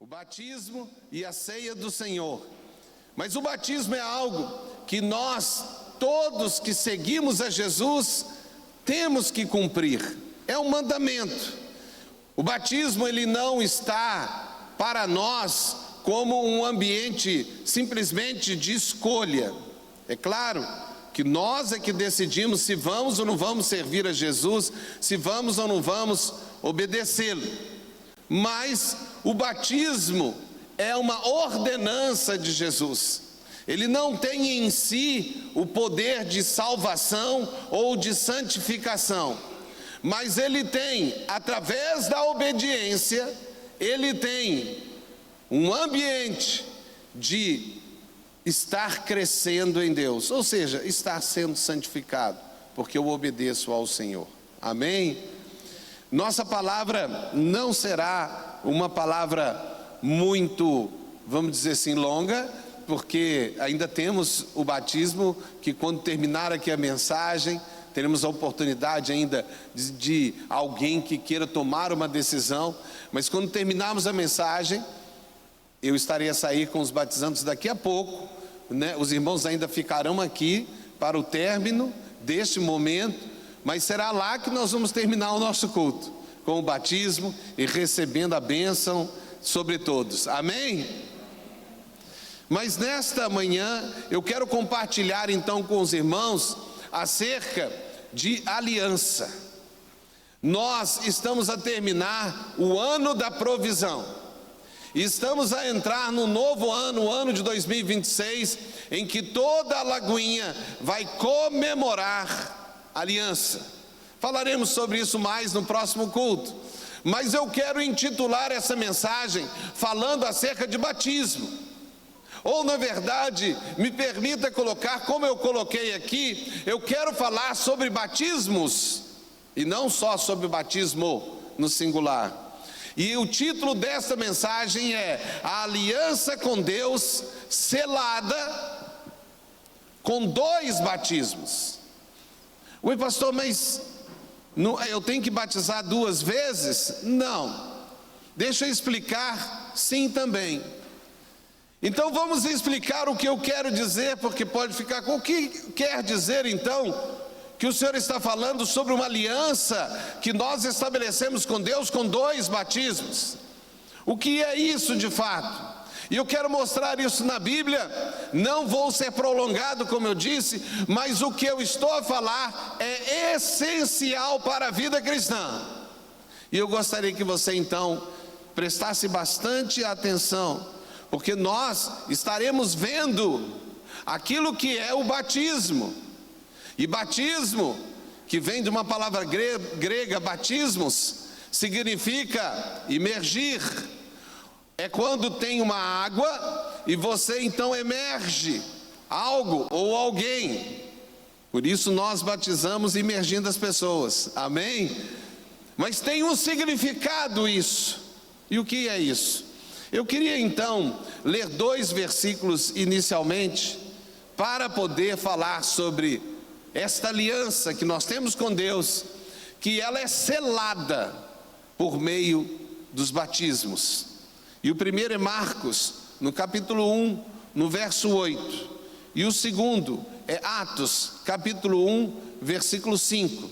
batismo e a ceia do Senhor. Mas o batismo é algo que nós, todos que seguimos a Jesus, temos que cumprir. É um mandamento. O batismo, ele não está para nós como um ambiente simplesmente de escolha. É claro que nós é que decidimos se vamos ou não vamos servir a Jesus, se vamos ou não vamos obedecê-lo. Mas o batismo é uma ordenança de Jesus. Ele não tem em si o poder de salvação ou de santificação, mas ele tem, através da obediência, ele tem um ambiente de estar crescendo em Deus, ou seja, estar sendo santificado, porque eu obedeço ao Senhor. Amém? Nossa palavra não será uma palavra muito, vamos dizer assim, longa, porque ainda temos o batismo, que quando terminar aqui a mensagem, teremos a oportunidade ainda de alguém que queira tomar uma decisão, mas quando terminarmos a mensagem, eu estarei a sair com os batizandos daqui a pouco, né? Os irmãos ainda ficarão aqui para o término deste momento, mas será lá que nós vamos terminar o nosso culto, com o batismo e recebendo a bênção sobre todos. Amém? Mas nesta manhã eu quero compartilhar então com os irmãos acerca de aliança. Nós estamos a terminar o ano da provisão. Estamos a entrar no novo ano, o ano de 2026, em que toda a Lagoinha vai comemorar a aliança. Falaremos sobre isso mais no próximo culto. Mas eu quero intitular essa mensagem falando acerca de batismo. Ou, na verdade, me permita colocar, como eu coloquei aqui, eu quero falar sobre batismos, e não só sobre batismo no singular. E o título desta mensagem é a aliança com Deus selada com 2 batismos. Oi, pastor, mas eu tenho que batizar 2 vezes? Não. Deixa eu explicar, sim, também. Então vamos explicar o que eu quero dizer, porque pode ficar com o que quer dizer então que o Senhor está falando sobre uma aliança que nós estabelecemos com Deus com 2 batismos. O que é isso de fato? E eu quero mostrar isso na Bíblia. Não vou ser prolongado, como eu disse, mas o que eu estou a falar é essencial para a vida cristã. E eu gostaria que você então prestasse bastante atenção, porque nós estaremos vendo aquilo que é o batismo. E batismo, que vem de uma palavra grega, batismos, significa imergir. É quando tem uma água e você então emerge algo ou alguém. Por isso nós batizamos imergindo as pessoas. Amém? Mas tem um significado isso. E o que é isso? Eu queria então ler 2 versículos inicialmente, para poder falar sobre esta aliança que nós temos com Deus, que ela é selada por meio dos batismos. E o primeiro é Marcos, no capítulo 1, no verso 8. E o segundo é Atos, capítulo 1, versículo 5.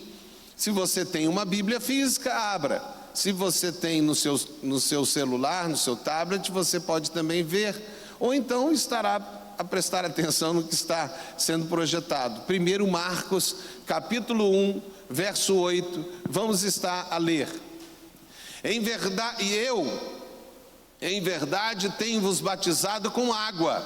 Se você tem uma Bíblia física, abra. Se você tem no seu celular, no seu tablet, você pode também ver, ou então estará a prestar atenção no que está sendo projetado. Primeiro Marcos, capítulo 1, verso 8, vamos estar a ler. Em verdade tenho-vos batizado com água,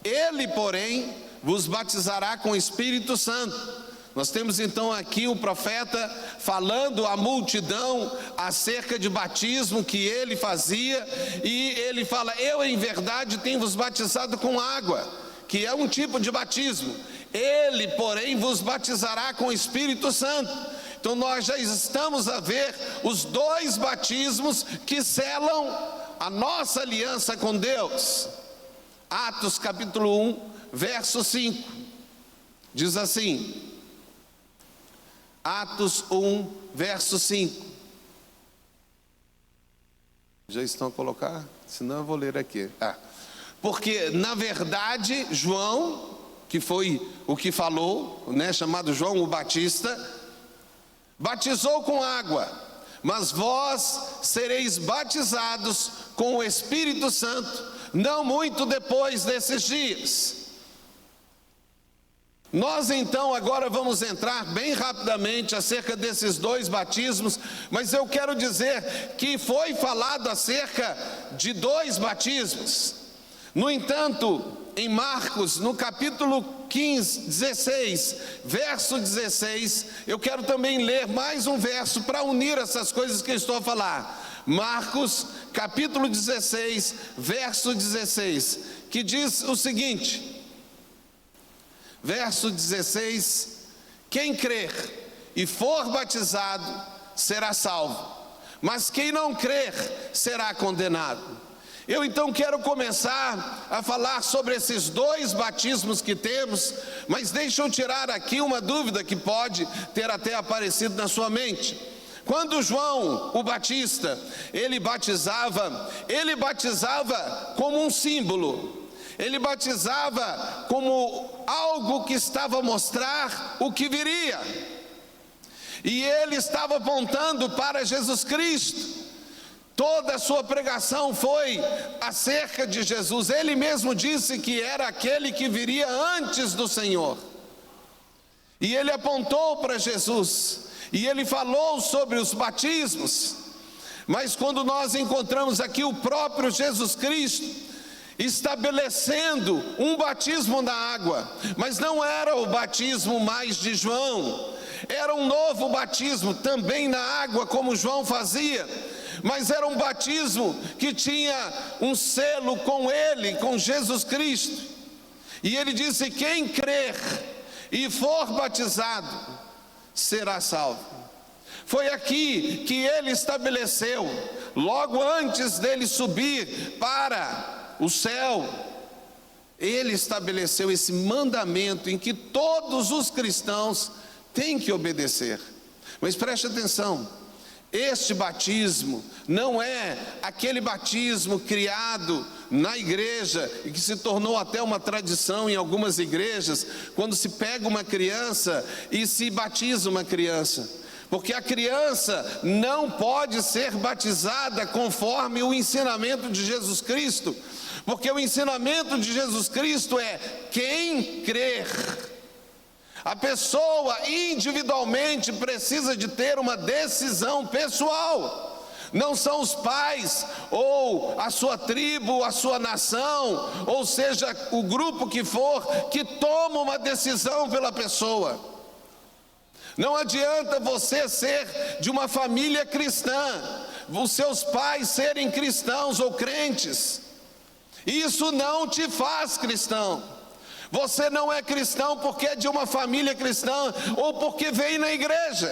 ele, porém, vos batizará com o Espírito Santo. Nós temos então aqui o profeta falando à multidão acerca de batismo que ele fazia, e ele fala: eu em verdade tenho vos batizado com água, que é um tipo de batismo, ele porém vos batizará com o Espírito Santo. Então nós já estamos a ver os 2 batismos que selam a nossa aliança com Deus. Atos capítulo 1, verso 5, diz assim, Atos 1, verso 5: Já estão a colocar? Senão eu vou ler aqui. Porque, na verdade, João, que foi o que falou, né, chamado João o Batista, batizou com água, mas vós sereis batizados com o Espírito Santo, não muito depois desses dias. Nós então agora vamos entrar bem rapidamente acerca desses dois batismos, mas eu quero dizer que foi falado acerca de dois batismos. No entanto, em Marcos, no capítulo 16, verso 16, eu quero também ler mais um verso para unir essas coisas que eu estou a falar. Marcos, capítulo 16, verso 16, que diz o seguinte... Verso 16: quem crer e for batizado será salvo, mas quem não crer será condenado. Eu então quero começar a falar sobre esses dois batismos que temos, mas deixa eu tirar aqui uma dúvida que pode ter até aparecido na sua mente. Quando João o Batista, ele batizava como um símbolo. Ele batizava como algo que estava a mostrar o que viria. E ele estava apontando para Jesus Cristo. Toda a sua pregação foi acerca de Jesus. Ele mesmo disse que era aquele que viria antes do Senhor. E ele apontou para Jesus. E ele falou sobre os batismos. Mas quando nós encontramos aqui o próprio Jesus Cristo estabelecendo um batismo na água, mas não era o batismo mais de João, era um novo batismo também na água, como João fazia, mas era um batismo que tinha um selo com ele, com Jesus Cristo. E ele disse: quem crer e for batizado será salvo. Foi aqui que ele estabeleceu, logo antes dele subir para o céu, ele estabeleceu esse mandamento em que todos os cristãos têm que obedecer. Mas preste atenção, este batismo não é aquele batismo criado na igreja e que se tornou até uma tradição em algumas igrejas, quando se pega uma criança e se batiza uma criança. Porque a criança não pode ser batizada conforme o ensinamento de Jesus Cristo, porque o ensinamento de Jesus Cristo é quem crer. A pessoa individualmente precisa de ter uma decisão pessoal. Não são os pais, ou a sua tribo, a sua nação, ou seja, o grupo que for, que toma uma decisão pela pessoa. Não adianta você ser de uma família cristã, os seus pais serem cristãos ou crentes. Isso não te faz cristão. Você não é cristão porque é de uma família cristã ou porque veio na igreja.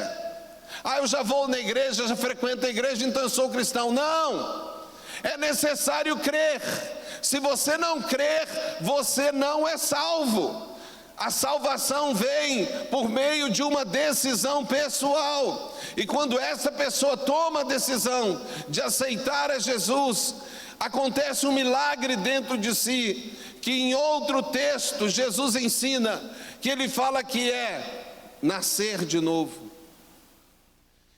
Eu já vou na igreja, já frequento a igreja, então eu sou cristão. Não, é necessário crer. Se você não crer, você não é salvo. A salvação vem por meio de uma decisão pessoal. E quando essa pessoa toma a decisão de aceitar a Jesus, acontece um milagre dentro de si, que em outro texto Jesus ensina, que ele fala que é nascer de novo.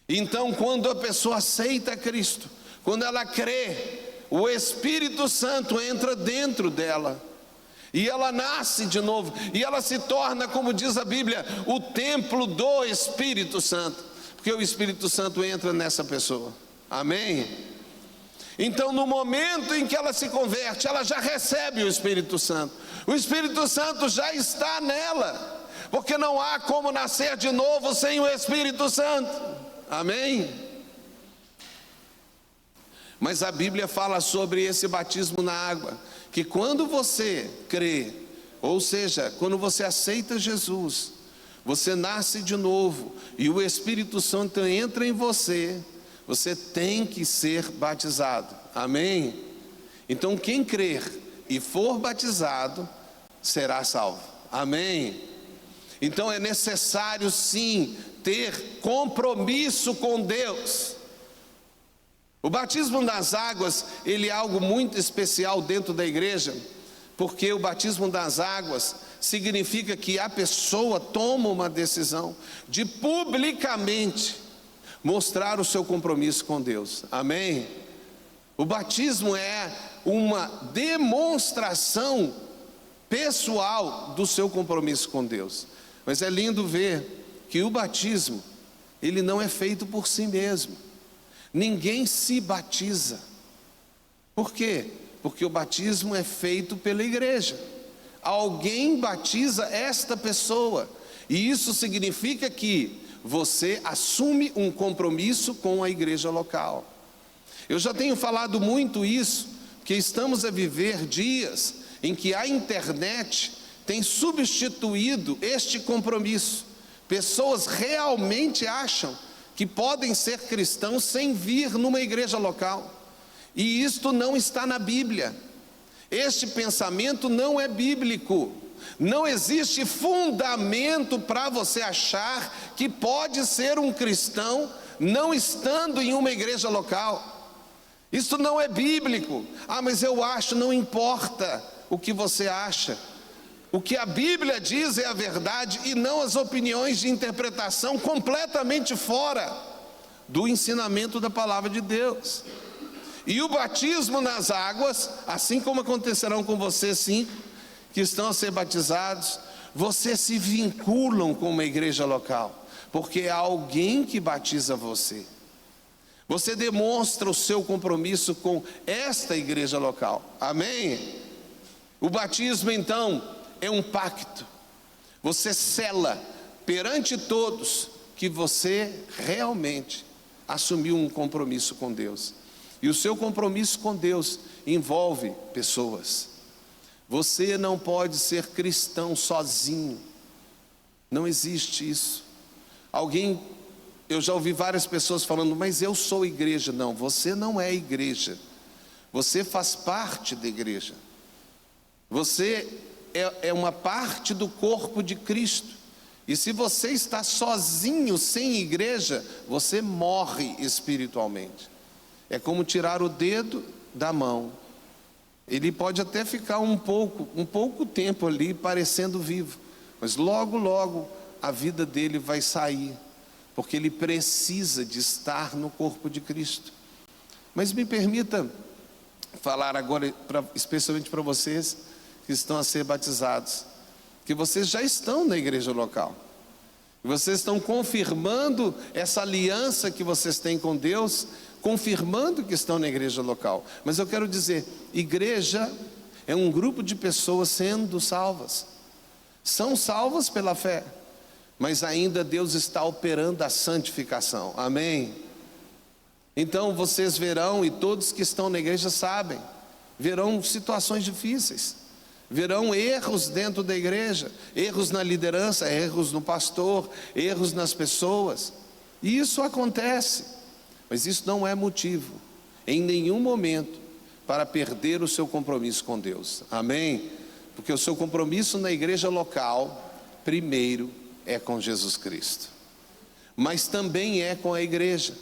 Então, quando a pessoa aceita Cristo, quando ela crê, o Espírito Santo entra dentro dela, e ela nasce de novo, e ela se torna, como diz a Bíblia, o templo do Espírito Santo, porque o Espírito Santo entra nessa pessoa. Amém? Então, no momento em que ela se converte, ela já recebe o Espírito Santo. O Espírito Santo já está nela, porque não há como nascer de novo sem o Espírito Santo. Amém? Mas a Bíblia fala sobre esse batismo na água, que quando você crê, ou seja, quando você aceita Jesus, você nasce de novo e o Espírito Santo entra em você, você tem que ser batizado. Amém? Então quem crer e for batizado será salvo. Amém? Então é necessário sim ter compromisso com Deus. O batismo nas águas, ele é algo muito especial dentro da igreja, porque o batismo das águas significa que a pessoa toma uma decisão de publicamente mostrar o seu compromisso com Deus. Amém? O batismo é uma demonstração pessoal do seu compromisso com Deus. Mas é lindo ver que o batismo, ele não é feito por si mesmo. Ninguém se batiza. Por quê? Porque o batismo é feito pela igreja. Alguém batiza esta pessoa, e isso significa que você assume um compromisso com a igreja local. Eu já tenho falado muito isso, porque estamos a viver dias em que a internet tem substituído este compromisso. Pessoas realmente acham que podem ser cristãos sem vir numa igreja local, e isto não está na Bíblia. Este pensamento não é bíblico. Não existe fundamento para você achar que pode ser um cristão não estando em uma igreja local. Isso não é bíblico. Ah, mas eu acho, não importa o que você acha. O que a Bíblia diz é a verdade e não as opiniões de interpretação completamente fora do ensinamento da palavra de Deus. E o batismo nas águas, assim como acontecerão com vocês sim, que estão a ser batizados, vocês se vinculam com uma igreja local, porque é alguém que batiza você. Você demonstra o seu compromisso com esta igreja local. Amém? O batismo então é um pacto. Você sela perante todos que você realmente assumiu um compromisso com Deus. E o seu compromisso com Deus envolve pessoas. Você não pode ser cristão sozinho. Não existe isso. Eu já ouvi várias pessoas falando, mas eu sou igreja. Não, você não é igreja. Você faz parte da igreja. Você é uma parte do corpo de Cristo. E se você está sozinho, sem igreja, você morre espiritualmente. É como tirar o dedo da mão. Ele pode até ficar um pouco tempo ali parecendo vivo, mas logo, logo a vida dele vai sair, porque ele precisa de estar no corpo de Cristo. Mas me permita falar agora, especialmente para vocês que estão a ser batizados, que vocês já estão na igreja local. Vocês estão confirmando essa aliança que vocês têm com Deus, confirmando que estão na igreja local. Mas eu quero dizer, igreja é um grupo de pessoas sendo salvas. São salvas pela fé, mas ainda Deus está operando a santificação. Amém? Então vocês verão, e todos que estão na igreja sabem, verão situações difíceis, verão erros dentro da igreja, erros na liderança, erros no pastor, erros nas pessoas. E isso acontece. Mas isso não é motivo, em nenhum momento, para perder o seu compromisso com Deus. Amém? Porque o seu compromisso na igreja local, primeiro, é com Jesus Cristo. Mas também é com a igreja.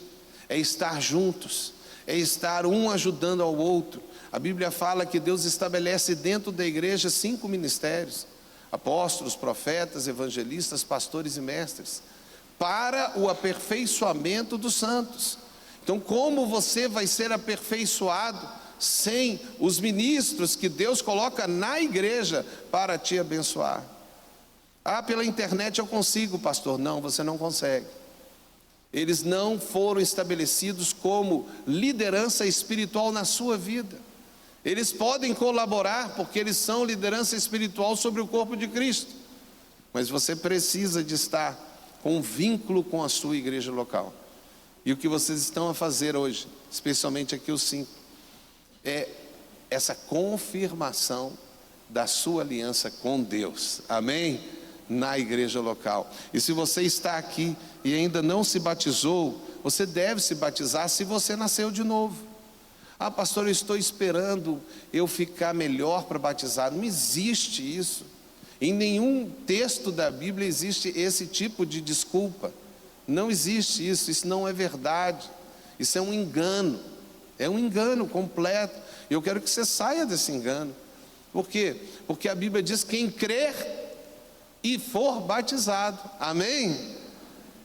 É estar juntos, é estar um ajudando ao outro. A Bíblia fala que Deus estabelece dentro da igreja 5 ministérios: apóstolos, profetas, evangelistas, pastores e mestres, para o aperfeiçoamento dos santos. Então, como você vai ser aperfeiçoado sem os ministros que Deus coloca na igreja para te abençoar? Ah, pela internet eu consigo, pastor. Não, você não consegue. Eles não foram estabelecidos como liderança espiritual na sua vida. Eles podem colaborar porque eles são liderança espiritual sobre o corpo de Cristo, mas você precisa de estar com um vínculo com a sua igreja local. E o que vocês estão a fazer hoje, especialmente aqui os 5, é essa confirmação da sua aliança com Deus. Amém? Na igreja local. E se você está aqui e ainda não se batizou, você deve se batizar se você nasceu de novo. Ah, pastor, eu estou esperando eu ficar melhor para batizar. Não existe isso. Em nenhum texto da Bíblia existe esse tipo de desculpa. Não existe isso, isso não é verdade. Isso é um engano. É um engano completo. Eu quero que você saia desse engano. Por quê? Porque a Bíblia diz: quem crer e for batizado. Amém?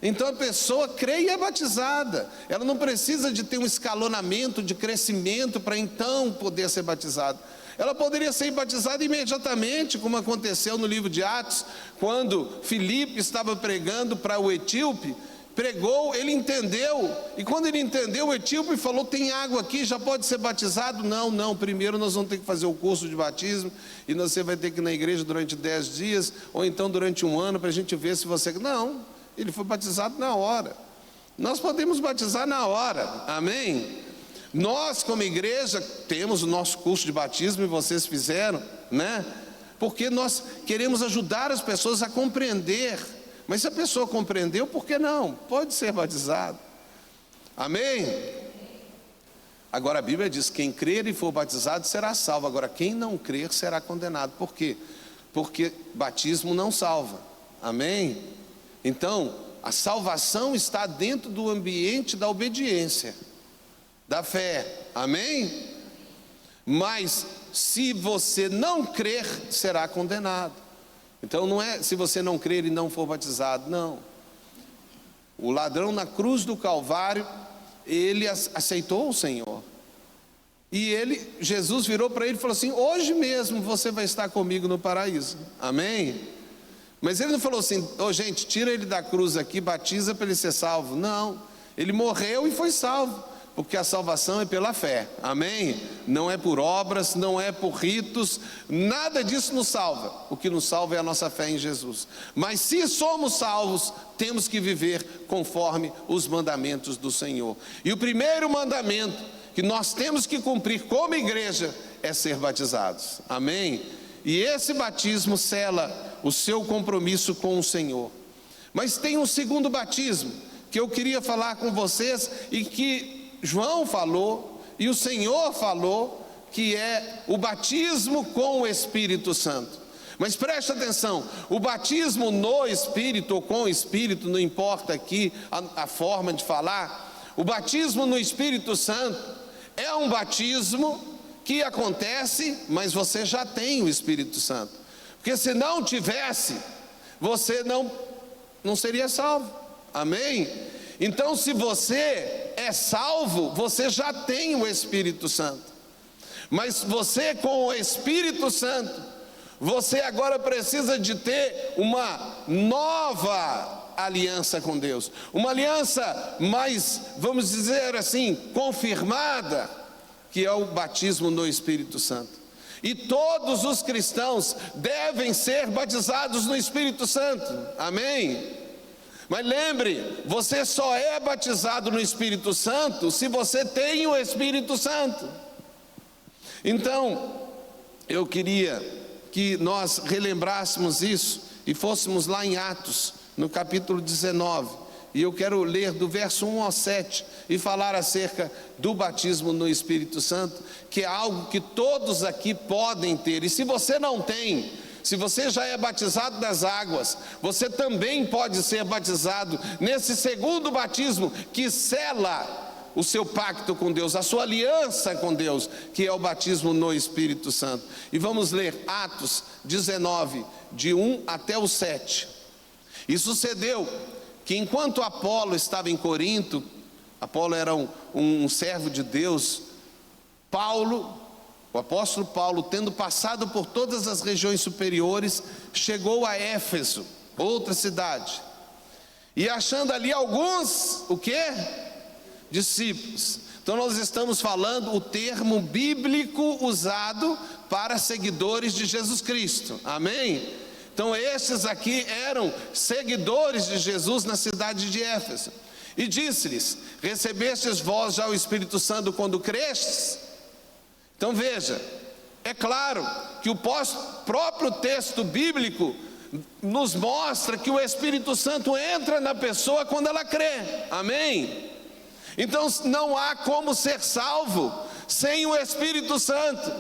Então a pessoa crê e é batizada. Ela não precisa de ter um escalonamento de crescimento para então poder ser batizada. Ela poderia ser batizada imediatamente, como aconteceu no livro de Atos, quando Filipe estava pregando para o etíope. Pregou, ele entendeu, e quando ele entendeu, o etíope falou: tem água aqui, já pode ser batizado? Não, primeiro nós vamos ter que fazer o curso de batismo, e você vai ter que ir na igreja durante 10 dias, ou então durante 1 ano, para a gente ver se você... Não, ele foi batizado na hora. Nós podemos batizar na hora, amém? Nós como igreja temos o nosso curso de batismo, e vocês fizeram, né? Porque nós queremos ajudar as pessoas a compreender. Mas se a pessoa compreendeu, por que não? Pode ser batizado. Amém? Agora a Bíblia diz: quem crer e for batizado será salvo. Agora quem não crer será condenado. Por quê? Porque batismo não salva. Amém? Então, a salvação está dentro do ambiente da obediência, da fé. Amém? Mas se você não crer, será condenado. Então não é se você não crer e não for batizado, não. O ladrão na cruz do Calvário, ele aceitou o Senhor. E Jesus virou para ele e falou assim: hoje mesmo você vai estar comigo no paraíso. Amém? Mas ele não falou assim: gente, tira ele da cruz aqui, batiza para ele ser salvo. Não, ele morreu e foi salvo. Porque a salvação é pela fé, amém? Não é por obras, não é por ritos, nada disso nos salva. O que nos salva é a nossa fé em Jesus. Mas se somos salvos, temos que viver conforme os mandamentos do Senhor. E o primeiro mandamento que nós temos que cumprir como igreja é ser batizados, amém? E esse batismo sela o seu compromisso com o Senhor. Mas tem um segundo batismo que eu queria falar com vocês, e que João falou e o Senhor falou, que é o batismo com o Espírito Santo. Mas preste atenção: o batismo no Espírito ou com o Espírito, não importa aqui a forma de falar, o batismo no Espírito Santo é um batismo que acontece, mas você já tem o Espírito Santo. Porque se não tivesse, você não seria salvo, amém? Então, se você é salvo, você já tem o Espírito Santo. Mas você, com o Espírito Santo, você agora precisa de ter uma nova aliança com Deus. Uma aliança mais, vamos dizer assim, confirmada, que é o batismo no Espírito Santo. E todos os cristãos devem ser batizados no Espírito Santo, amém? Mas lembre, você só é batizado no Espírito Santo se você tem o Espírito Santo. Então, eu queria que nós relembrássemos isso e fôssemos lá em Atos, no capítulo 19. E eu quero ler do verso 1 ao 7 e falar acerca do batismo no Espírito Santo, que é algo que todos aqui podem ter. E se você não tem, se você já é batizado das águas, você também pode ser batizado nesse segundo batismo que sela o seu pacto com Deus, a sua aliança com Deus, que é o batismo no Espírito Santo. E vamos ler Atos 19, de 1 até o 7. E sucedeu que enquanto Apolo estava em Corinto, Apolo era um servo de Deus, o apóstolo Paulo, tendo passado por todas as regiões superiores, chegou a Éfeso, outra cidade, e achando ali alguns, o quê? Discípulos. Então nós estamos falando o termo bíblico usado para seguidores de Jesus Cristo, amém? Então esses aqui eram seguidores de Jesus na cidade de Éfeso. E disse-lhes: recebestes vós já o Espírito Santo quando crestes? Então veja, é claro que o próprio texto bíblico nos mostra que o Espírito Santo entra na pessoa quando ela crê, amém? Então não há como ser salvo sem o Espírito Santo.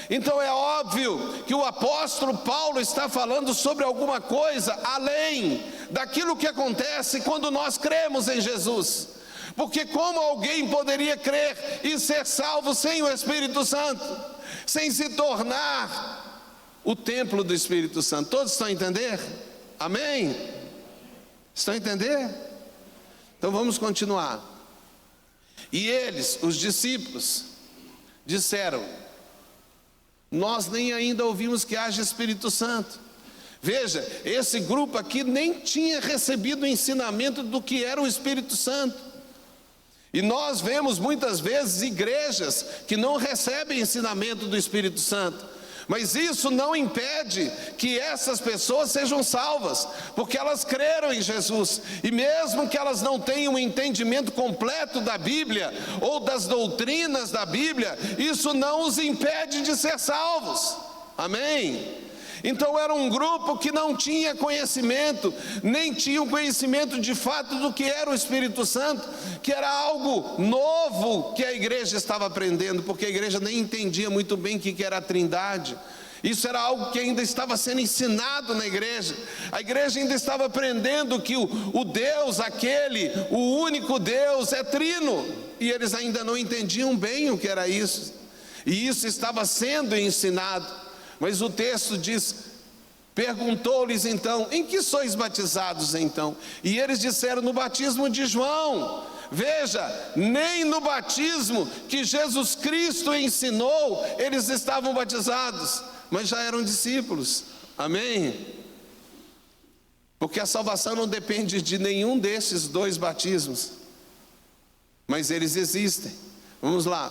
Então é óbvio que o apóstolo Paulo está falando sobre alguma coisa além daquilo que acontece quando nós cremos em Jesus. Porque como alguém poderia crer e ser salvo sem o Espírito Santo? Sem se tornar o templo do Espírito Santo. Todos estão a entender? Amém? Estão a entender? Então vamos continuar. E eles, os discípulos, disseram: nós nem ainda ouvimos que haja Espírito Santo. Veja, esse grupo aqui nem tinha recebido o ensinamento do que era o Espírito Santo. E nós vemos muitas vezes igrejas que não recebem ensinamento do Espírito Santo. Mas isso não impede que essas pessoas sejam salvas, porque elas creram em Jesus. E mesmo que elas não tenham um entendimento completo da Bíblia ou das doutrinas da Bíblia, isso não os impede de ser salvos. Amém? Então era um grupo que não tinha conhecimento, nem tinha o conhecimento de fato do que era o Espírito Santo, que era algo novo que a igreja estava aprendendo, porque a igreja nem entendia muito bem o que era a Trindade. Isso era algo que ainda estava sendo ensinado na igreja. A igreja ainda estava aprendendo que o Deus, aquele, o único Deus é trino, e eles ainda não entendiam bem o que era isso, e isso estava sendo ensinado. Mas o texto diz: perguntou-lhes então: em que sois batizados então? E eles disseram: no batismo de João. Veja, nem no batismo que Jesus Cristo ensinou eles estavam batizados, mas já eram discípulos. Amém? Porque a salvação não depende de nenhum desses dois batismos, mas eles existem. Vamos lá.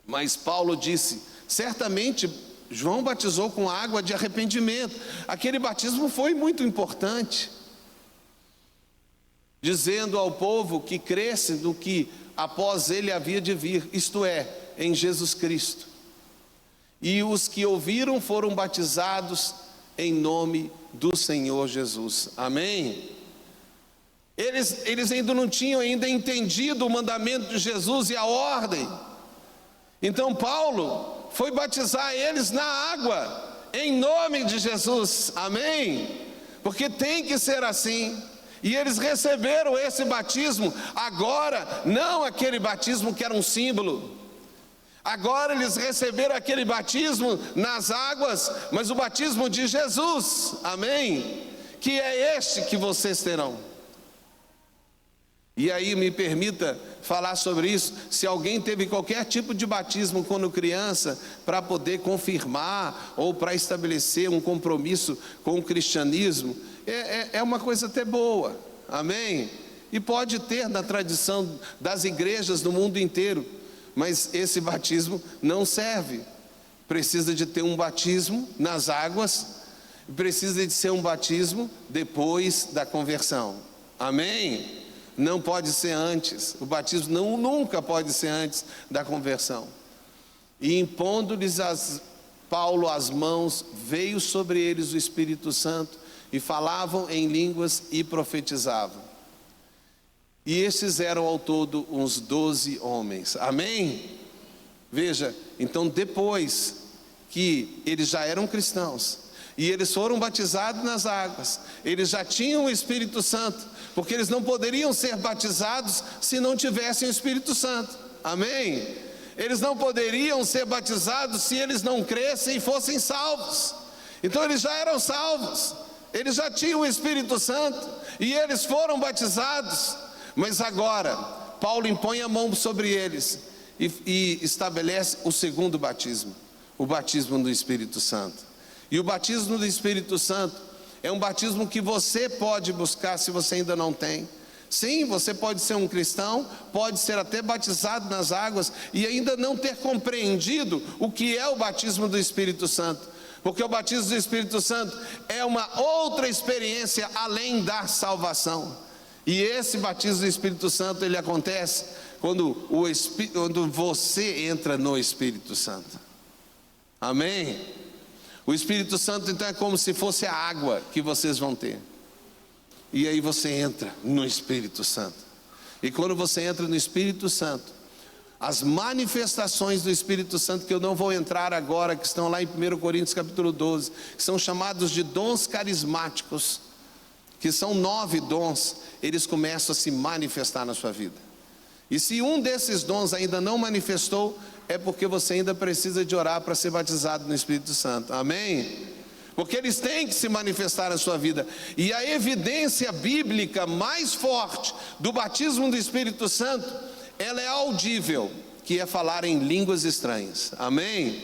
Mas Paulo disse: certamente João batizou com água de arrependimento. Aquele batismo foi muito importante, dizendo ao povo que cresce no que após ele havia de vir, isto é, em Jesus Cristo. E os que ouviram foram batizados em nome do Senhor Jesus. Amém? Eles ainda não tinham entendido o mandamento de Jesus e a ordem. Então Paulo foi batizar eles na água, em nome de Jesus. Amém? Porque tem que ser assim. E eles receberam esse batismo agora, não aquele batismo que era um símbolo. Agora eles receberam aquele batismo nas águas, mas o batismo de Jesus. Amém? Que é este que vocês terão. E aí me permita falar sobre isso. Se alguém teve qualquer tipo de batismo quando criança, para poder confirmar ou para estabelecer um compromisso com o cristianismo, é uma coisa até boa. Amém? E pode ter na tradição das igrejas do mundo inteiro, mas esse batismo não serve. Precisa de ter um batismo nas águas, precisa de ser um batismo depois da conversão. Amém? Não pode ser antes. O batismo nunca pode ser antes da conversão. E impondo-lhes Paulo as mãos, veio sobre eles o Espírito Santo, e falavam em línguas e profetizavam. E estes eram ao todo uns 12 homens. Amém? Veja, então depois que eles já eram cristãos, e eles foram batizados nas águas, eles já tinham o Espírito Santo, porque eles não poderiam ser batizados se não tivessem o Espírito Santo. Amém? Eles não poderiam ser batizados se eles não crescem e fossem salvos. Então eles já eram salvos, eles já tinham o Espírito Santo, e eles foram batizados. Mas agora, Paulo impõe a mão sobre eles e estabelece o segundo batismo, o batismo do Espírito Santo. E o batismo do Espírito Santo é um batismo que você pode buscar se você ainda não tem. Sim, você pode ser um cristão, pode ser até batizado nas águas e ainda não ter compreendido o que é o batismo do Espírito Santo. Porque o batismo do Espírito Santo é uma outra experiência além da salvação. E esse batismo do Espírito Santo, ele acontece quando você entra no Espírito Santo. Amém? O Espírito Santo então é como se fosse a água que vocês vão ter. E aí você entra no Espírito Santo. E quando você entra no Espírito Santo, as manifestações do Espírito Santo, que eu não vou entrar agora, que estão lá em 1 Coríntios capítulo 12, que são chamados de dons carismáticos, que são 9 dons, eles começam a se manifestar na sua vida. E se um desses dons ainda não manifestou, é porque você ainda precisa de orar para ser batizado no Espírito Santo. Amém? Porque eles têm que se manifestar na sua vida. E a evidência bíblica mais forte do batismo do Espírito Santo, ela é audível, que é falar em línguas estranhas. Amém?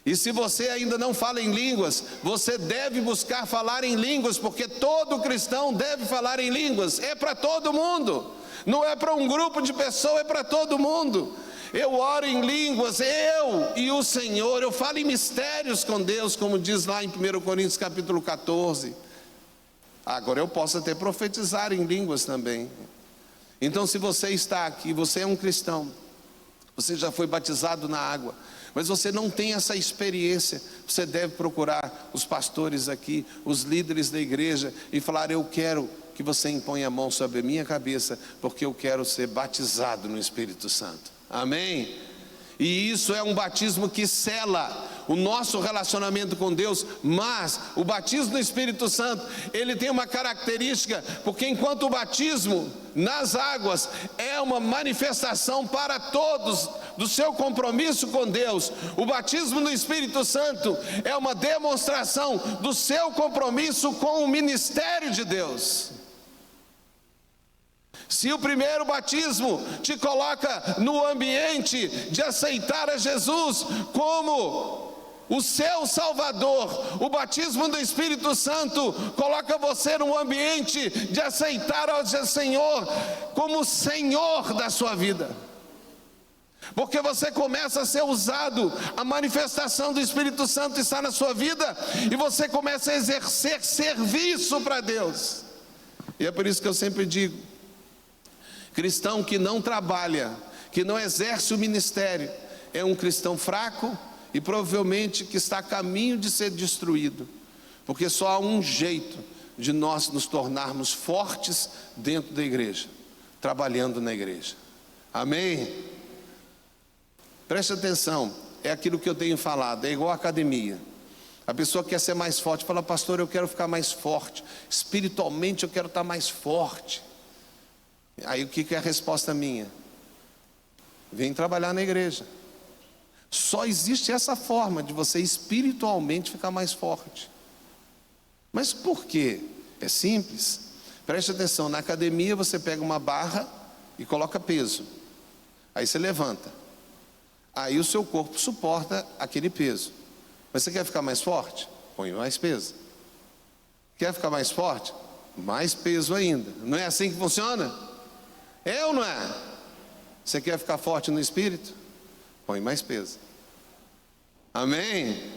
E se você ainda não fala em línguas, você deve buscar falar em línguas, porque todo cristão deve falar em línguas. É para todo mundo, não é para um grupo de pessoas, é para todo mundo. Eu oro em línguas, eu e o Senhor, eu falo em mistérios com Deus, como diz lá em 1 Coríntios capítulo 14. Agora eu posso até profetizar em línguas também. Então, se você está aqui, você é um cristão, você já foi batizado na água, mas você não tem essa experiência, você deve procurar os pastores aqui, os líderes da igreja, e falar: eu quero que você imponha a mão sobre a minha cabeça, porque eu quero ser batizado no Espírito Santo. Amém? E isso é um batismo que sela o nosso relacionamento com Deus. Mas o batismo no Espírito Santo, ele tem uma característica, porque enquanto o batismo nas águas é uma manifestação para todos do seu compromisso com Deus, o batismo no Espírito Santo é uma demonstração do seu compromisso com o ministério de Deus. Se o primeiro batismo te coloca no ambiente de aceitar a Jesus como o seu Salvador, o batismo do Espírito Santo coloca você no ambiente de aceitar ao Senhor como Senhor da sua vida. Porque você começa a ser usado, a manifestação do Espírito Santo está na sua vida, e você começa a exercer serviço para Deus. E é por isso que eu sempre digo: cristão que não trabalha, que não exerce o ministério, é um cristão fraco e provavelmente que está a caminho de ser destruído. Porque só há um jeito de nós nos tornarmos fortes dentro da igreja: trabalhando na igreja. Amém? Preste atenção, é aquilo que eu tenho falado, é igual a academia. A pessoa quer ser mais forte, fala: pastor, eu quero ficar mais forte, espiritualmente eu quero estar mais forte. Aí o que é a resposta minha? Vem trabalhar na igreja. Só existe essa forma de você espiritualmente ficar mais forte. Mas por quê? É simples. Preste atenção, na academia você pega uma barra e coloca peso. Aí você levanta. Aí o seu corpo suporta aquele peso. Mas você quer ficar mais forte? Põe mais peso. Quer ficar mais forte? Mais peso ainda. Não é assim que funciona? É ou não é? Você quer ficar forte no espírito? Põe mais peso. Amém?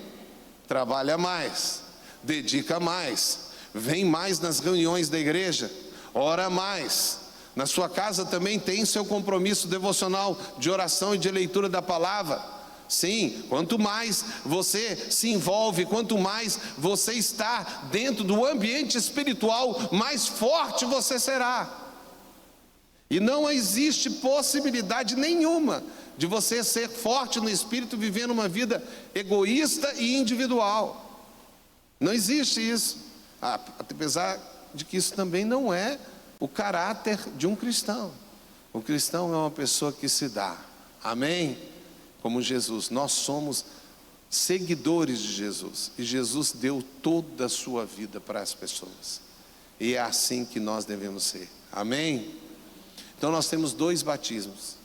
Trabalha mais, dedica mais, vem mais nas reuniões da igreja, ora mais. Na sua casa também tem seu compromisso devocional de oração e de leitura da palavra. Sim, quanto mais você se envolve, quanto mais você está dentro do ambiente espiritual, mais forte você será. E não existe possibilidade nenhuma de você ser forte no espírito vivendo uma vida egoísta e individual. Não existe isso. Apesar de que isso também não é o caráter de um cristão. O cristão é uma pessoa que se dá. Amém? Como Jesus. Nós somos seguidores de Jesus. E Jesus deu toda a sua vida para as pessoas. E é assim que nós devemos ser. Amém? Então nós temos dois batismos.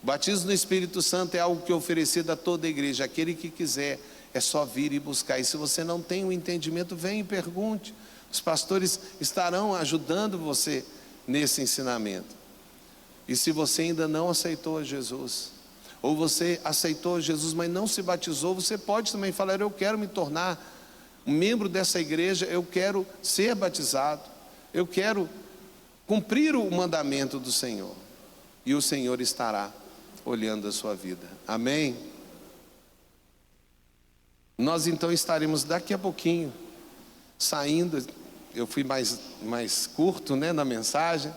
O batismo no Espírito Santo é algo que é oferecido a toda a igreja. Aquele que quiser é só vir e buscar. E se você não tem o entendimento, venha e pergunte. Os pastores estarão ajudando você nesse ensinamento. E se você ainda não aceitou a Jesus, ou você aceitou Jesus, mas não se batizou, você pode também falar: eu quero me tornar um membro dessa igreja, eu quero ser batizado, eu quero cumprir o mandamento do Senhor. E o Senhor estará olhando a sua vida. Amém? Nós então estaremos daqui a pouquinho saindo. Eu fui mais curto, na mensagem,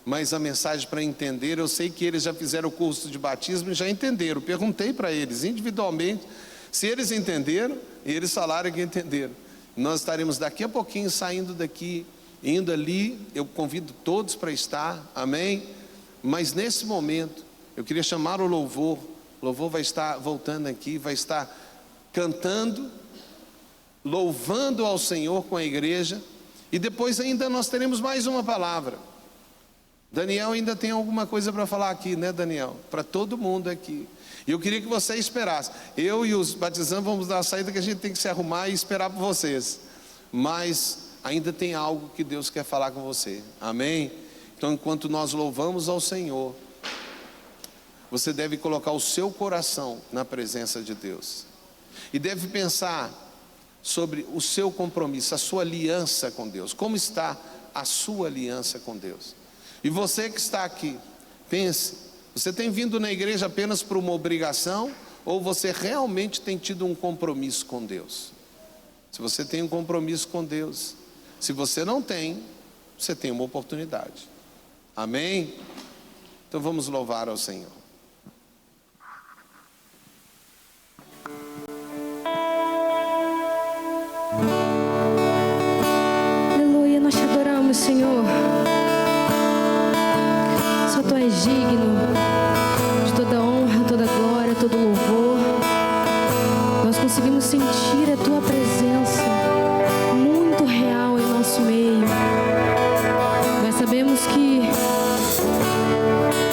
mas a mensagem para entender, eu sei que eles já fizeram o curso de batismo e já entenderam. Perguntei para eles individualmente se eles entenderam, e eles falaram que entenderam. Nós estaremos daqui a pouquinho saindo daqui, indo ali. Eu convido todos para estar, amém? Mas nesse momento, eu queria chamar o louvor vai estar voltando aqui, vai estar cantando, louvando ao Senhor com a igreja, e depois ainda nós teremos mais uma palavra. Daniel ainda tem alguma coisa para falar aqui, né, Daniel? Para todo mundo aqui. E eu queria que você esperasse. Eu e os batizantes vamos dar a saída, que a gente tem que se arrumar e esperar por vocês. Mas ainda tem algo que Deus quer falar com você. Amém? Então, enquanto nós louvamos ao Senhor, você deve colocar o seu coração na presença de Deus. E deve pensar sobre o seu compromisso, a sua aliança com Deus. Como está a sua aliança com Deus? E você que está aqui, pense, você tem vindo na igreja apenas por uma obrigação, ou você realmente tem tido um compromisso com Deus? Se você tem um compromisso com Deus, se você não tem, você tem uma oportunidade. Amém? Então vamos louvar ao Senhor. Aleluia, nós te adoramos, Senhor. Só Tu és digno de toda honra, toda glória, todo louvor. Nós conseguimos sentir a Tua presença muito real em nosso meio. Nós sabemos que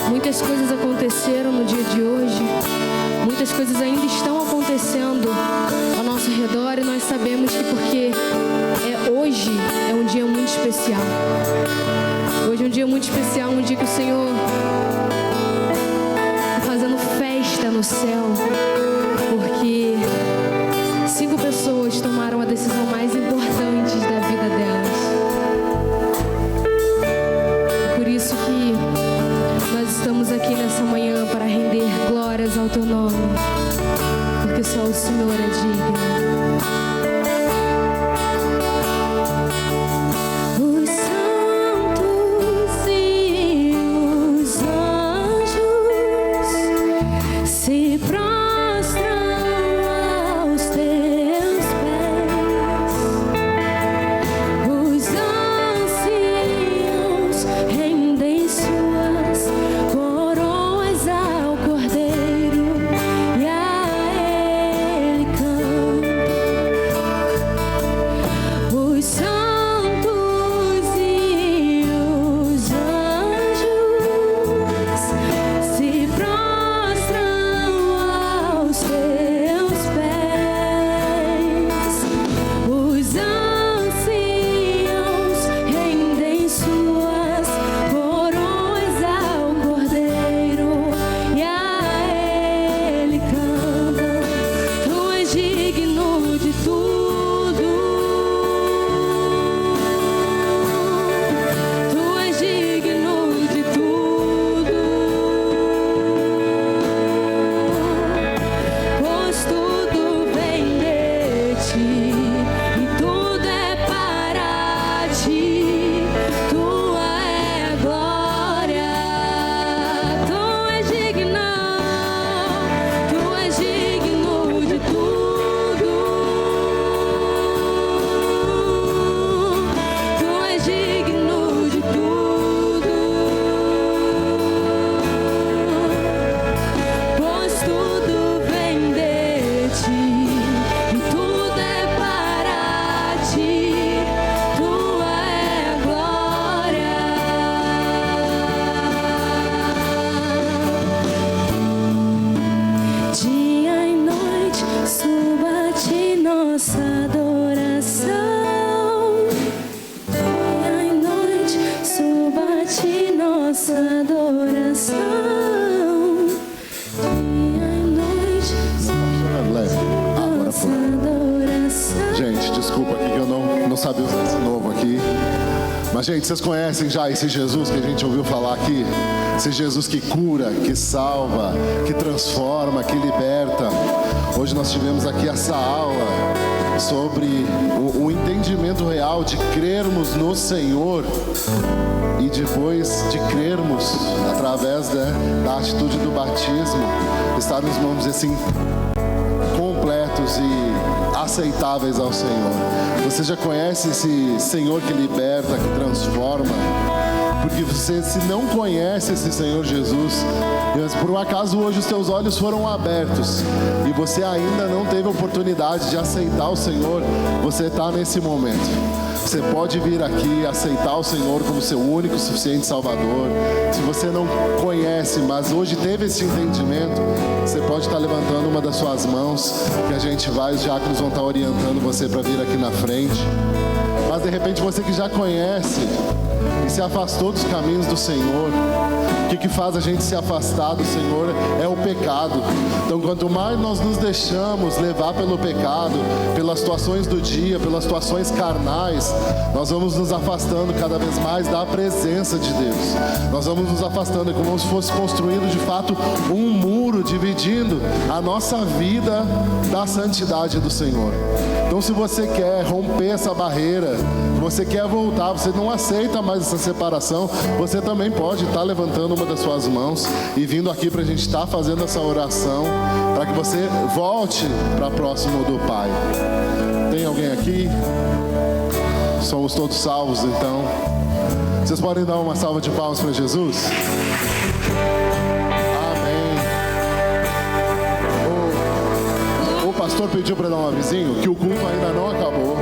muitas coisas aconteceram no dia de hoje, muitas coisas ainda estão acontecendo ao nosso redor, e nós sabemos que porque hoje é um dia muito especial. Hoje é um dia muito especial, um dia que o Senhor está fazendo festa no céu, porque 5 pessoas tomaram a decisão mais importante da vida delas. Por isso que nós estamos aqui nessa manhã para render glórias ao Teu nome, porque só o Senhor é digno. Gente, vocês conhecem já esse Jesus que a gente ouviu falar aqui? Esse Jesus que cura, que salva, que transforma, que liberta. Hoje nós tivemos aqui essa aula sobre o entendimento real de crermos no Senhor e depois de crermos através da atitude do batismo, estarmos, vamos dizer assim, completos e aceitáveis ao Senhor. Você já conhece esse Senhor que liberta, que transforma? Porque você, se não conhece esse Senhor Jesus, por um acaso hoje os teus olhos foram abertos e você ainda não teve a oportunidade de aceitar o Senhor, você está nesse momento. Você pode vir aqui aceitar o Senhor como seu único e suficiente Salvador. Se você não conhece, mas hoje teve esse entendimento, você pode estar levantando uma das suas mãos, que a gente vai, os diáconos vão estar orientando você para vir aqui na frente. Mas de repente você que já conhece e se afastou dos caminhos do Senhor, o que faz a gente se afastar do Senhor é o pecado. Então, quanto mais nós nos deixamos levar pelo pecado, pelas situações do dia, pelas situações carnais, nós vamos nos afastando cada vez mais da presença de Deus. Nós vamos nos afastando, é como se fosse construído de fato um muro dividindo a nossa vida da santidade do Senhor. Então, se você quer romper essa barreira, você quer voltar, você não aceita mais essa separação, você também pode estar levantando uma das suas mãos e vindo aqui para a gente estar fazendo essa oração, para que você volte para próximo do Pai. Tem alguém aqui? Somos todos salvos, então. Vocês podem dar uma salva de palmas para Jesus? O pastor pediu para dar um avisinho que o culto ainda não acabou.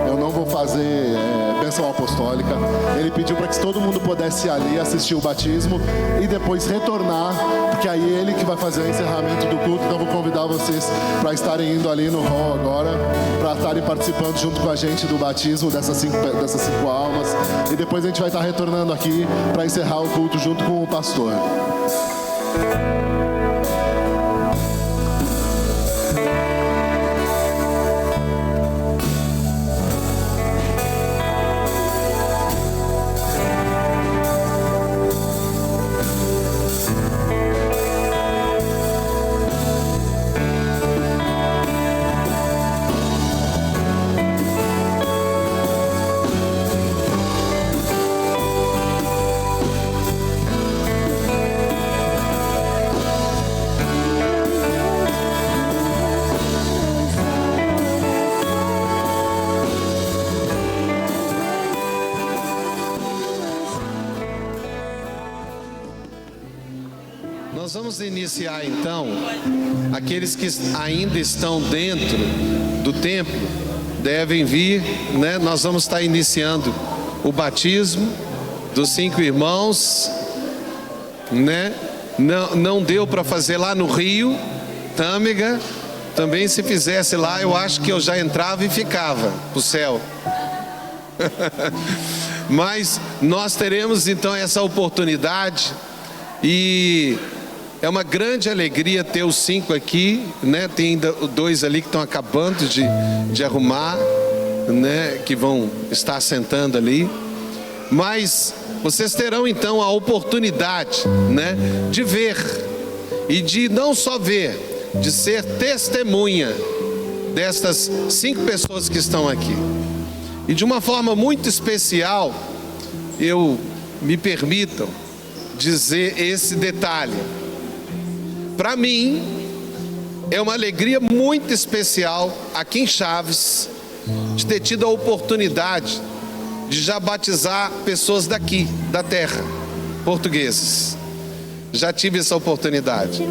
Eu não vou fazer bênção apostólica. Ele pediu para que todo mundo pudesse ir ali assistir o batismo e depois retornar, porque aí ele que vai fazer o encerramento do culto. Então vou convidar vocês para estarem indo ali no hall agora, para estarem participando junto com a gente do batismo dessas cinco almas. E depois a gente vai estar retornando aqui para encerrar o culto junto com o pastor. Nós vamos iniciar então, aqueles que ainda estão dentro do templo devem vir, né? Nós vamos estar iniciando o batismo dos 5 irmãos, né? Não deu para fazer lá no Rio, Tâmega, também se fizesse lá, eu acho que eu já entrava e ficava pro céu. Mas nós teremos então essa oportunidade e é uma grande alegria ter os 5 aqui, né? Tem ainda 2 ali que estão acabando de arrumar, né? Que vão estar sentando ali. Mas vocês terão então a oportunidade, né? De ver e de não só ver, de ser testemunha destas 5 pessoas que estão aqui. E de uma forma muito especial, me permitam dizer esse detalhe. Para mim, é uma alegria muito especial aqui em Chaves, de ter tido a oportunidade de já batizar pessoas daqui, da terra, portugueses. Já tive essa oportunidade.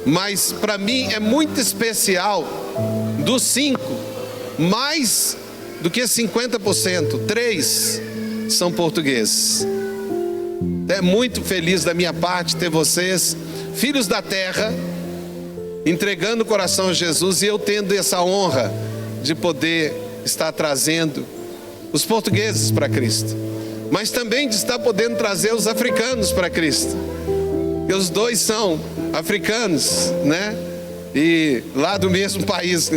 Mas para mim é muito especial, dos 5, mais do que 50%, 3 são portugueses. É muito feliz da minha parte ter vocês, filhos da terra, entregando o coração a Jesus, e eu tendo essa honra de poder estar trazendo os portugueses para Cristo, mas também de estar podendo trazer os africanos para Cristo. E os 2 são africanos, né? E lá do mesmo país.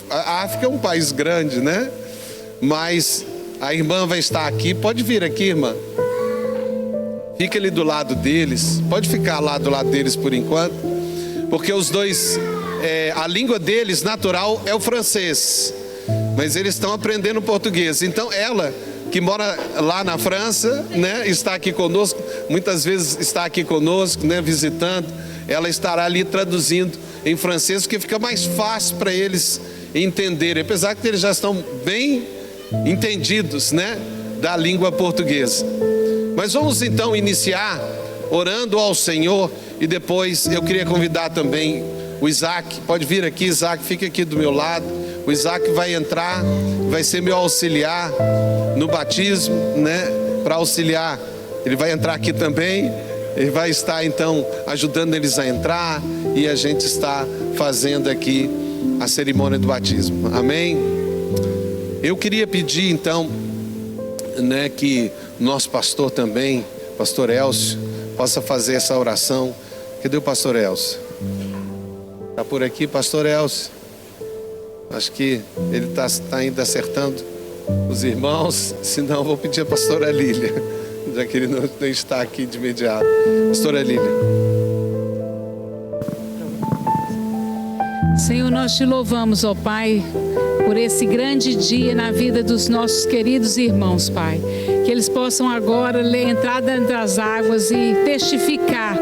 A África é um país grande, né? Mas a irmã vai estar aqui. Pode vir aqui, irmã. Fica ali do lado deles. Pode ficar lá do lado deles por enquanto. Porque os 2, a língua deles natural é o francês, mas eles estão aprendendo português. Então ela, que mora lá na França, né, está aqui conosco, muitas vezes está aqui conosco, né, visitando. Ela estará ali traduzindo em francês, porque fica mais fácil para eles entenderem, apesar que eles já estão bem entendidos, né, da língua portuguesa. Mas vamos então iniciar orando ao Senhor, e depois eu queria convidar também o Isaac. Pode vir aqui, Isaac, fica aqui do meu lado. O Isaac vai entrar, vai ser meu auxiliar no batismo, né? Para auxiliar, ele vai entrar aqui também. Ele vai estar então ajudando eles a entrar, e a gente está fazendo aqui a cerimônia do batismo. Amém? Eu queria pedir então, né, que nosso pastor também, pastor Elcio, possa fazer essa oração. Cadê o pastor Elcio? Está por aqui, pastor Elcio? Acho que ele está ainda acertando os irmãos, senão eu vou pedir a pastora Lília, já que ele não está aqui de imediato. Pastora Lília. Senhor, nós te louvamos, ó Pai, por esse grande dia na vida dos nossos queridos irmãos, Pai. Que eles possam agora entrar dentro das águas e testificar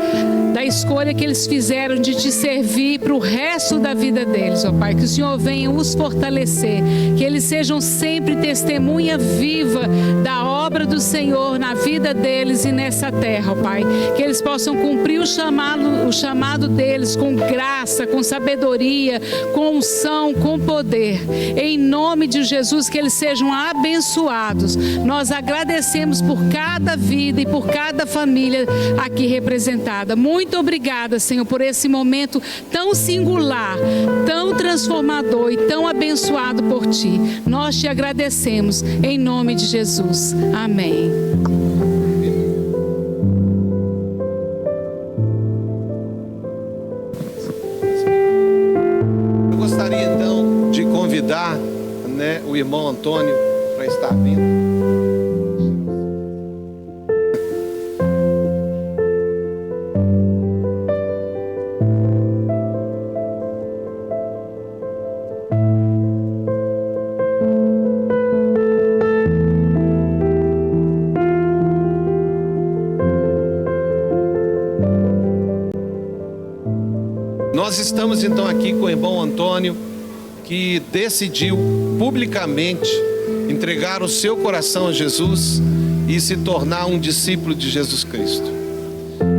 da escolha que eles fizeram de te servir para o resto da vida deles, ó Pai. Que o Senhor venha os fortalecer, que eles sejam sempre testemunha viva da obra do Senhor na vida deles e nessa terra, ó Pai. Que eles possam cumprir o chamado deles com graça, com sabedoria, com unção, com poder. Em nome de Jesus, que eles sejam abençoados. Nós agradecemos por cada vida e por cada família aqui representada. Muito obrigada, Senhor, por esse momento tão singular, tão transformador e tão abençoado por Ti. Nós te agradecemos em nome de Jesus. Amém. Eu gostaria então de convidar, né, o irmão Antônio para estar vindo. Nós estamos então aqui com o irmão Antônio, que decidiu publicamente entregar o seu coração a Jesus e se tornar um discípulo de Jesus Cristo.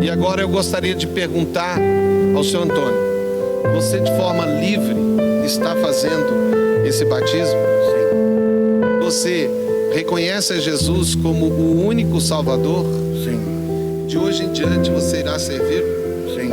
E agora eu gostaria de perguntar ao senhor Antônio: você de forma livre está fazendo esse batismo? Sim. Você reconhece a Jesus como o único Salvador? Sim. De hoje em diante você irá servir? Sim.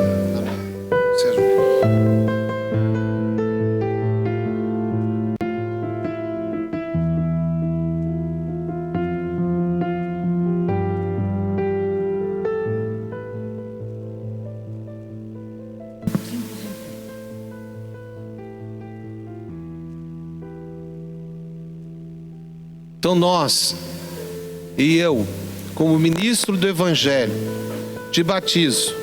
Então nós e eu, como ministro do Evangelho, te batizo.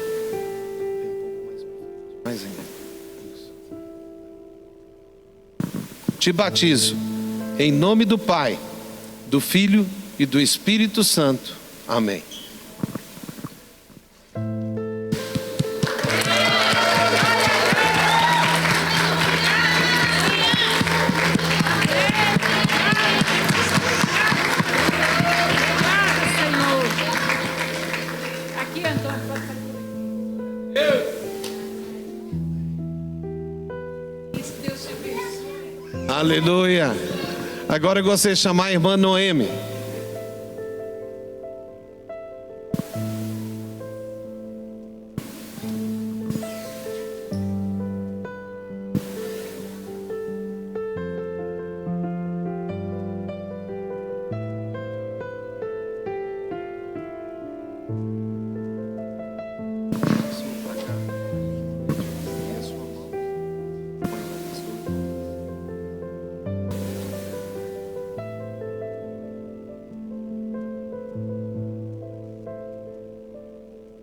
Te batizo em nome do Pai, do Filho e do Espírito Santo. Amém. Aleluia. Agora eu gostaria de chamar a irmã Noemi.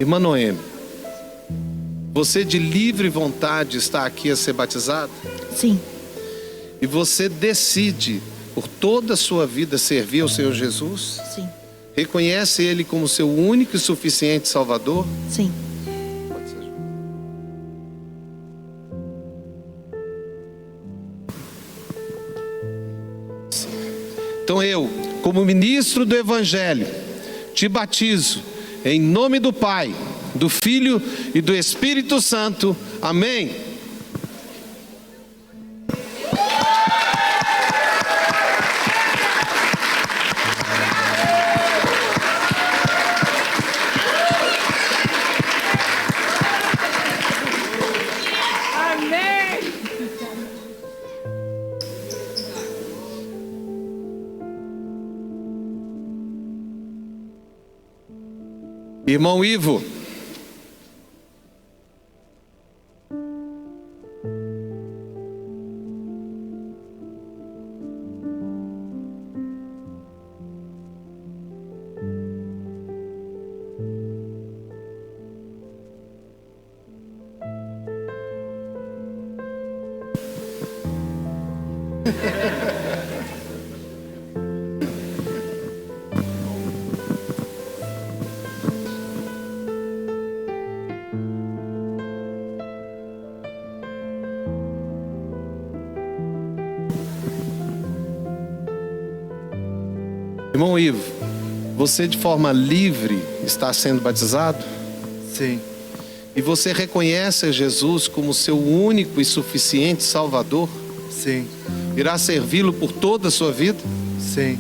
Irmã Noemi, você de livre vontade está aqui a ser batizada? Sim. E você decide por toda a sua vida servir ao Senhor Jesus? Sim. Reconhece Ele como seu único e suficiente Salvador? Sim. Então eu, como ministro do Evangelho, te batizo em nome do Pai, do Filho e do Espírito Santo. Amém. Irmão Ivo, irmão Ivo, você de forma livre está sendo batizado? Sim, E você reconhece a Jesus como seu único e suficiente Salvador? sim, Irá servi-lo por toda a sua vida? sim.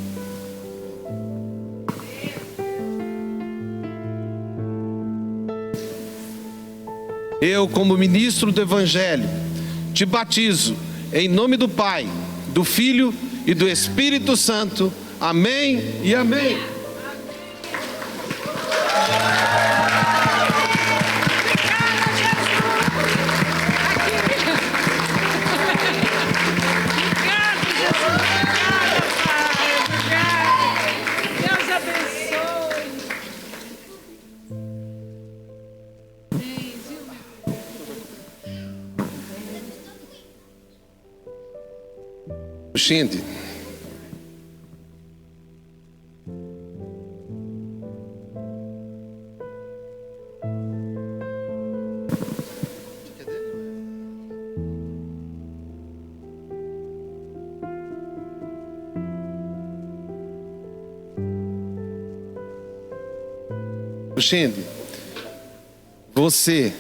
Eu, como ministro do Evangelho, te batizo em nome do Pai, do Filho e do Espírito Santo. Amém e amém. Deus abençoe. Xinde, você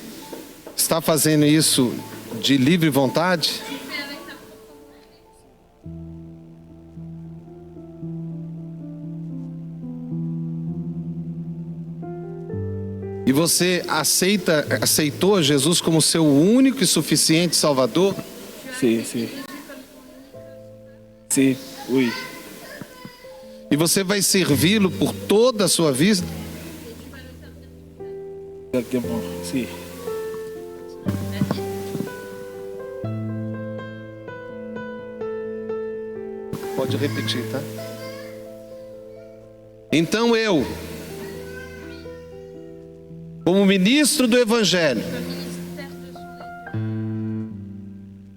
está fazendo isso de livre vontade? E você aceitou Jesus como seu único e suficiente Salvador? Sim, sim. Sim, oui. E você vai servi-lo por toda a sua vida? Exactement, sim. Pode repetir, tá? Então eu, como ministro do Evangelho,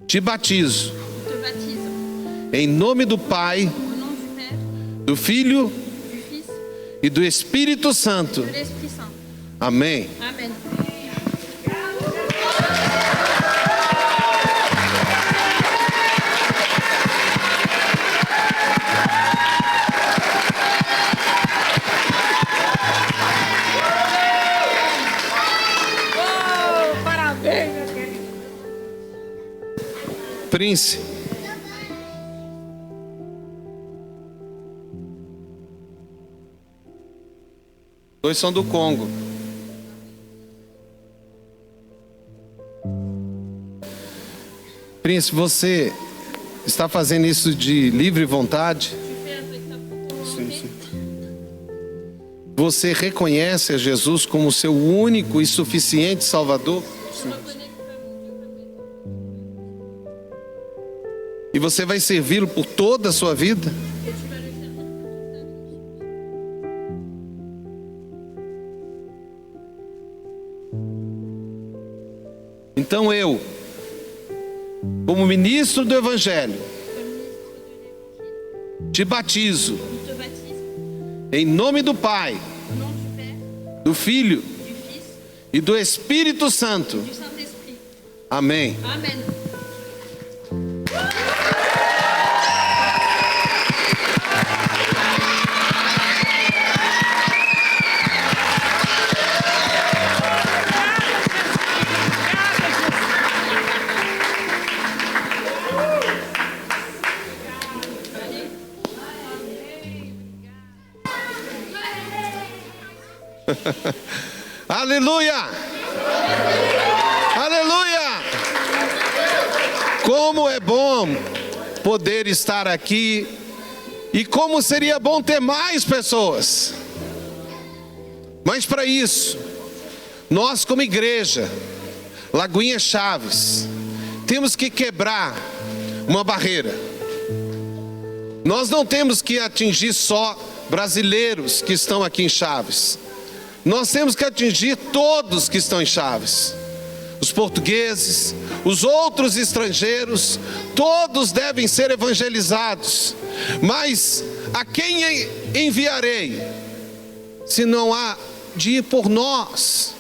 te batizo te baptise em nome do Pai, au nom du Père, do Filho du Fils e do Espírito Santo. et de l'Esprit Saint. Amém. Amen. Oh, parabéns, meu querido. Prince, dois são do Congo. Prince, você está fazendo isso de livre vontade? Sim, sim. Você reconhece a Jesus como seu único e suficiente Salvador? E você vai servi-lo por toda a sua vida? Então eu, como ministro do Evangelho, te batizo Je te baptise em nome do Pai, au nom du Père, do Filho du Fils e do Espírito Santo. et du Saint-Esprit. Amém. Amen. Aleluia! Aleluia! Como é bom poder estar aqui e como seria bom ter mais pessoas. Mas para isso, nós como igreja, Lagoinha Chaves, temos que quebrar uma barreira. Nós não temos que atingir só brasileiros que estão aqui em Chaves. Nós temos que atingir todos que estão em Chaves. Os portugueses, os outros estrangeiros, todos devem ser evangelizados. Mas a quem enviarei, se não há de ir por nós?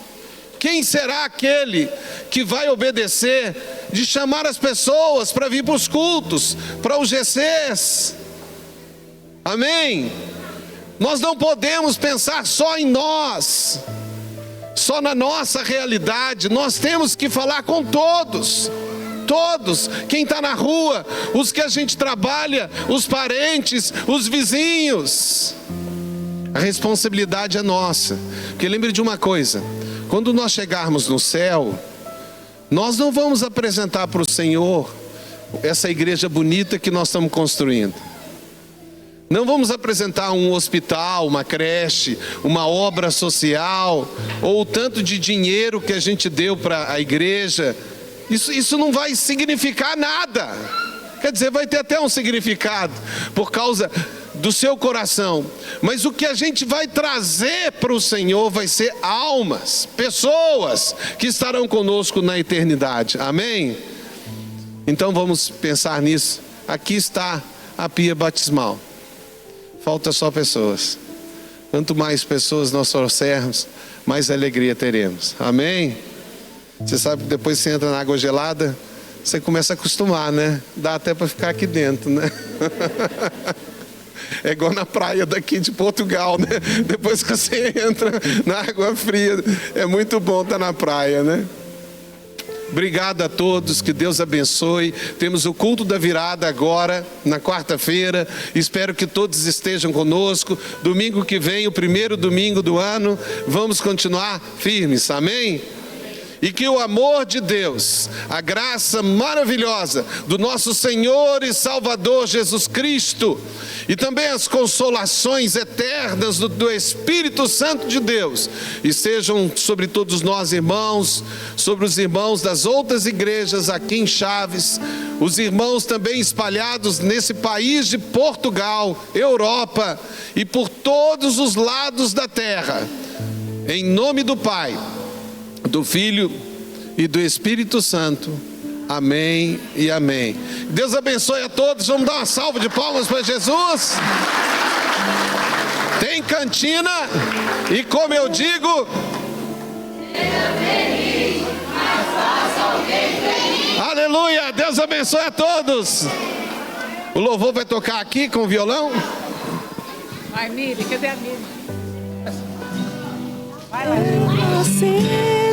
Quem será aquele que vai obedecer de chamar as pessoas para vir para os cultos, para os GCs? Amém? Nós não podemos pensar só em nós, só na nossa realidade. Nós temos que falar com todos. Todos, quem está na rua, os que a gente trabalha, os parentes, os vizinhos. A responsabilidade é nossa. Porque lembre de uma coisa: quando nós chegarmos no céu, nós não vamos apresentar para o Senhor essa igreja bonita que nós estamos construindo. Não vamos apresentar um hospital, uma creche, uma obra social, ou o tanto de dinheiro que a gente deu para a igreja. Isso não vai significar nada. Quer dizer, vai ter até um significado por causa do seu coração. Mas o que a gente vai trazer para o Senhor vai ser almas, pessoas que estarão conosco na eternidade. Amém? Então vamos pensar nisso. Aqui está a pia batismal. Falta só pessoas. Quanto mais pessoas nós trouxermos, mais alegria teremos. Amém? Você sabe que depois que você entra na água gelada, você começa a acostumar, né? Dá até para ficar aqui dentro, né? É igual na praia daqui de Portugal, né? Depois que você entra na água fria, é muito bom estar na praia, né? Obrigado a todos, que Deus abençoe. Temos o culto da virada agora, na quarta-feira. Espero que todos estejam conosco. Domingo que vem, o primeiro domingo do ano, vamos continuar firmes, amém? E que o amor de Deus, a graça maravilhosa do nosso Senhor e Salvador Jesus Cristo, e também as consolações eternas do Espírito Santo de Deus, estejam sobre todos nós, irmãos, sobre os irmãos das outras igrejas aqui em Chaves, os irmãos também espalhados nesse país de Portugal, Europa e por todos os lados da terra. Em nome do Pai, do Filho e do Espírito Santo. Amém e amém. Deus abençoe a todos. Vamos dar uma salva de palmas para Jesus. Tem cantina e, como eu digo, aleluia. Deus abençoe a todos. O louvor vai tocar aqui com o violão. Vai, Miri, cadê a Miri? Vai lá. Nasci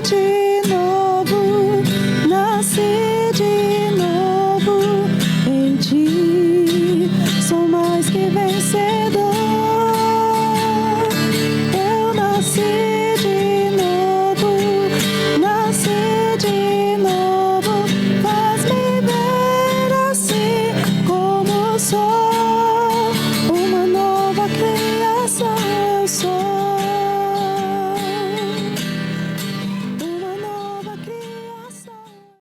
de novo, nasci de novo em ti, sou mais que vencedor. Eu nasci de novo, faz-me ver assim como sou.